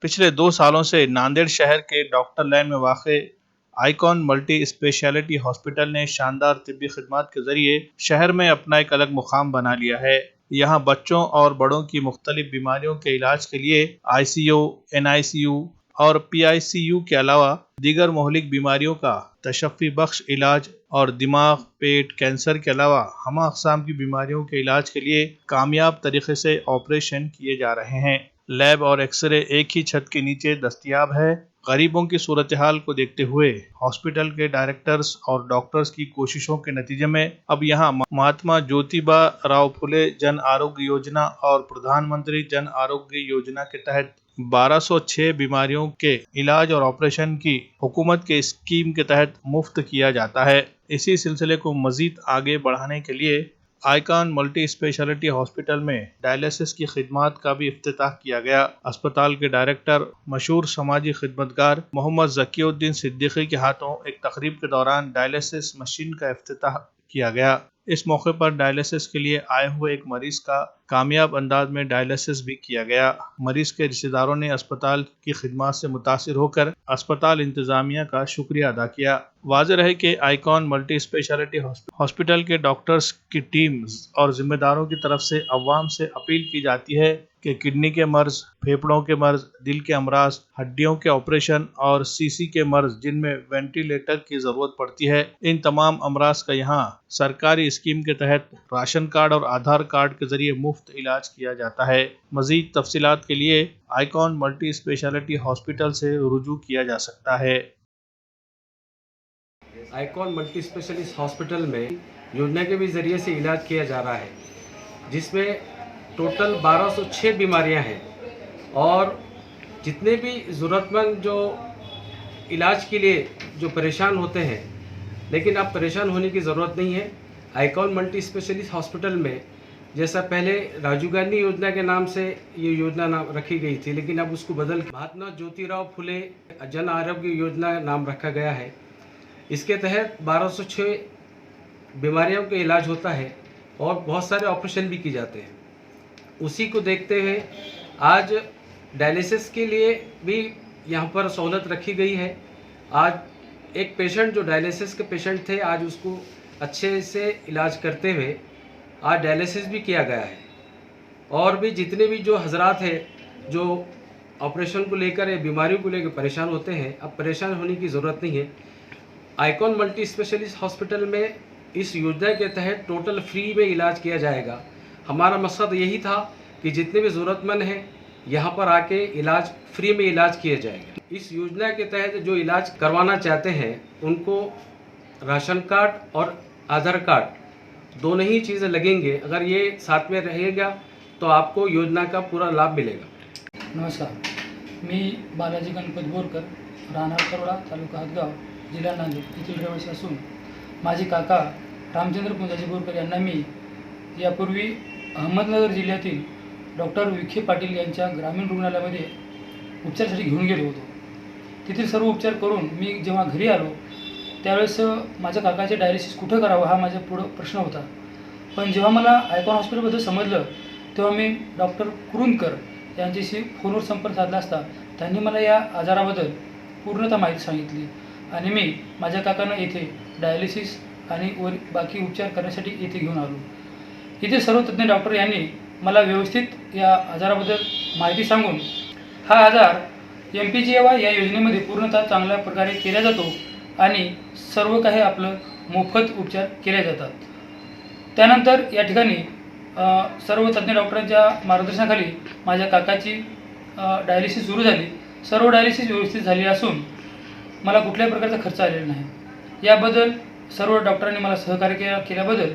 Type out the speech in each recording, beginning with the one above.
पिछले 2 सालों से नांदेड़ शहर के डॉक्टर लैन में वाक़ आइकॉन मल्टी स्पेशलिटी हॉस्पिटल ने शानदार तिब्बी खिदमात के जरिए शहर में अपना एक अलग मुकाम बना लिया है। यहाँ बच्चों और बड़ों की मुख्तलिफ बीमारियों के इलाज के लिए ICU, NICU और PICU के अलावा दीगर मोहलिक बीमारियों का तशफ़ी बख्श इलाज और दिमाग, पेट, कैंसर के अलावा हमा अक़साम की बीमारियों के इलाज के लिए कामयाब तरीके से ऑपरेशन किए जा रहे हैं। लैब और एक्सरे एक ही छत के नीचे दस्तयाब है। गरीबों की सूरत हाल को देखते हुए हॉस्पिटल के डायरेक्टर्स और डॉक्टर्स की कोशिशों के नतीजे में अब यहाँ महात्मा ज्योतिबा राव फुले जन आरोग्य योजना और प्रधानमंत्री जन आरोग्य योजना के तहत 1206 बीमारियों के इलाज और ऑपरेशन की हुकूमत के स्कीम के तहत मुफ्त किया जाता है। इसी सिलसिले को मजीद आगे बढ़ाने के लिए आइकॉन मल्टी स्पेशलिटी हॉस्पिटल में डायलिसिस की खिदमत का भी इफ्तिताह किया गया। अस्पताल के डायरेक्टर मशहूर समाजी खिदमतगार मोहम्मद ज़कीउद्दीन सिद्दीकी के हाथों एक तकरीब के दौरान डायलिसिस मशीन का इफ्तिताह किया गया। इस मौके पर डायलिसिस के लिए आए हुए एक मरीज का कामयाब अंदाज में डायलिसिस भी किया गया। मरीज के रिश्तेदारों ने अस्पताल की खिदमत से मुतासिर होकर अस्पताल इंतजामिया का शुक्रिया अदा किया। वाज़ेह रहे कि आइकॉन मल्टी स्पेशलिटी हॉस्पिटल के डॉक्टर्स की टीम और जिम्मेदारों की तरफ से अवाम से अपील की जाती है कि किडनी के मर्ज, फेफड़ों के मर्ज, दिल के अमराज, हड्डियों के ऑपरेशन और CC के मर्ज जिनमें वेंटिलेटर की ज़रूरत पड़ती है, इन तमाम अमराज का यहाँ सरकारी स्कीम के तहत राशन कार्ड और आधार कार्ड के जरिए मुफ्त इलाज किया जाता है। मज़ीद तफसीलात के लिए आइकॉन मल्टी स्पेशलिटी हॉस्पिटल से रुजू किया जा सकता है। आइकॉन मल्टी स्पेशलिस्ट हॉस्पिटल में योजना के भी ज़रिए से इलाज किया जा रहा है, जिसमें टोटल 1206 बीमारियां हैं और जितने भी ज़रूरतमंद जो इलाज के लिए जो परेशान होते हैं, लेकिन अब परेशान होने की ज़रूरत नहीं है। आइकॉन मल्टी स्पेशलिस्ट हॉस्पिटल में जैसा पहले राजीव गांधी योजना के नाम से ये योजना नाम रखी गई थी, लेकिन अब उसको बदल महात्मा ज्योतिराव फुले जन आरोग्य योजना नाम रखा गया है। इसके तहत 1206 बीमारियों का इलाज होता है और बहुत सारे ऑपरेशन भी किए जाते हैं। उसी को देखते हुए आज डायलिसिस के लिए भी यहाँ पर सहूलत रखी गई है। आज एक पेशेंट जो डायलिसिस के पेशेंट थे, आज उसको अच्छे से इलाज करते हुए आज डायलिसिस भी किया गया है। और भी जितने भी जो हजरात हैं जो ऑपरेशन को लेकर या बीमारियों को लेकर परेशान होते हैं, अब परेशान होने की ज़रूरत नहीं है। आइकॉन मल्टी स्पेशलिस्ट हॉस्पिटल में इस योजना के तहत टोटल फ्री में इलाज किया जाएगा। हमारा मकसद यही था कि जितने भी ज़रूरतमंद हैं यहाँ पर आके इलाज फ्री में इलाज किया जाएगा। इस योजना के तहत जो इलाज करवाना चाहते हैं उनको राशन कार्ड और आधार कार्ड दोनों ही चीज़ें लगेंगे। अगर ये साथ में रहेगा तो आपको योजना का पूरा लाभ मिलेगा। नमस्कार, मी बालाजी गणपत बोरकर, राहणार करोडा, तालुका हदगाव, जिल्हा नांदेड येथील रहिवासी असून माझे काका रामचंद्र पुंजाजी बोरकर यांना मी यापूर्वी अहमदनगर जिल्ह्यातील डॉक्टर विखे पाटील यांच्या ग्रामीण रुग्णालयामध्ये उपचारासाठी घेऊन गेलो होतो। तेथील सर्व उपचार करून मी जेव्हा घरी आलो त्यावेळेस माझ्या काकाचे डायलिसिस कुठं करावं हा माझ्या पुढं प्रश्न होता। पण जेव्हा मला आयकॉन हॉस्पिटलबद्दल समजलं तेव्हा मी डॉक्टर कुरुंदकर यांच्याशी फोनवर संपर्क साधला असता त्यांनी मला या आजाराबद्दल पूर्णतः माहिती सांगितली आणि मी माझ्या काकांना येथे डायलिसिस आणि बाकी उपचार करण्यासाठी येथे घेऊन आलो। इथे सर्व तज्ञ डॉक्टर यांनी मला व्यवस्थित या आजाराबद्दल माहिती सांगून हा आजार MPGY या योजनेमध्ये पूर्णतः चांगल्या प्रकारे केला जातो आणि सर्व काही आपलं मोफत उपचार केले जातात। त्यानंतर या ठिकाणी सर्व तज्ञ डॉक्टरांच्या मार्गदर्शनाखाली माझ्या काकाची डायलिसिस सुरू झाली। सर्व डायलिसिस व्यवस्थित झाली असून मला कुठल्याही प्रकारचा खर्च आलेला नाही। याबद्दल सर्व डॉक्टरांनी मला सहकार्य केल्याबद्दल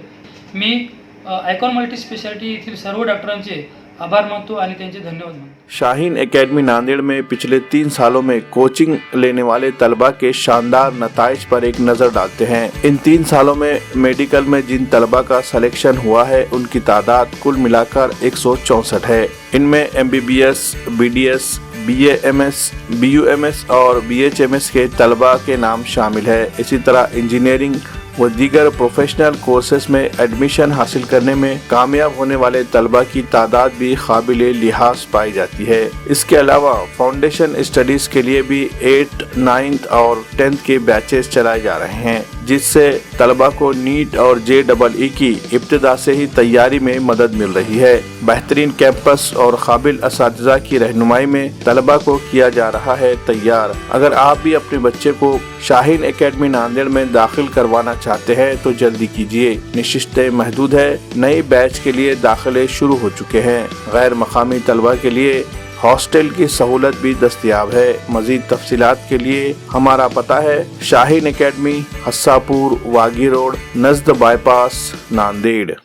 मी आइकॉन मल्टी स्पेशलिटी येथील सर्व डॉक्टरांचे आभार मानतो आणि त्यांचे धन्यवाद मानतो। शाहीन एकेडमी नांदेड़ में पिछले 3 सालों में कोचिंग लेने वाले तलबा के शानदार नताइज पर एक नज़र डालते हैं। इन 3 सालों में मेडिकल में जिन तलबा का सिलेक्शन हुआ है उनकी तादाद कुल मिलाकर 164 है। इनमें MBBS, BDS, BAMS, BUMS और BHMS के तलबा के नाम शामिल है। इसी तरह इंजीनियरिंग, व दीगर प्रोफेशनल कोर्सेस में एडमिशन हासिल करने में कामयाब होने वाले तलबा की तादाद भी काबिले लिहाज पाई जाती है। इसके अलावा फाउंडेशन स्टडीज के लिए भी 8th, 9th और 10th के बैचेस चलाए जा रहे हैं, जिससे तलबा को नीट और JEE की इब्तिदा से ही तैयारी में मदद मिल रही है। बेहतरीन कैंपस और काबिल असातिज़ा की रहनुमाई में तलबा को किया जा रहा है तैयार। अगर आप भी अपने बच्चे को शाहीन एकेडमी नांदेड़ में दाखिल करवाना चाहते हैं तो जल्दी कीजिए, नशिस्तें महदूद है। नए बैच के लिए दाखिले शुरू हो चुके हैं। गैर मकामी तलबा के लिए हॉस्टल की सहूलत भी दस्तयाब है। मजीद तफसीलात के लिए हमारा पता है Shaheen academy, हस्सापुर, वागी road, नज़द bypass, Nanded.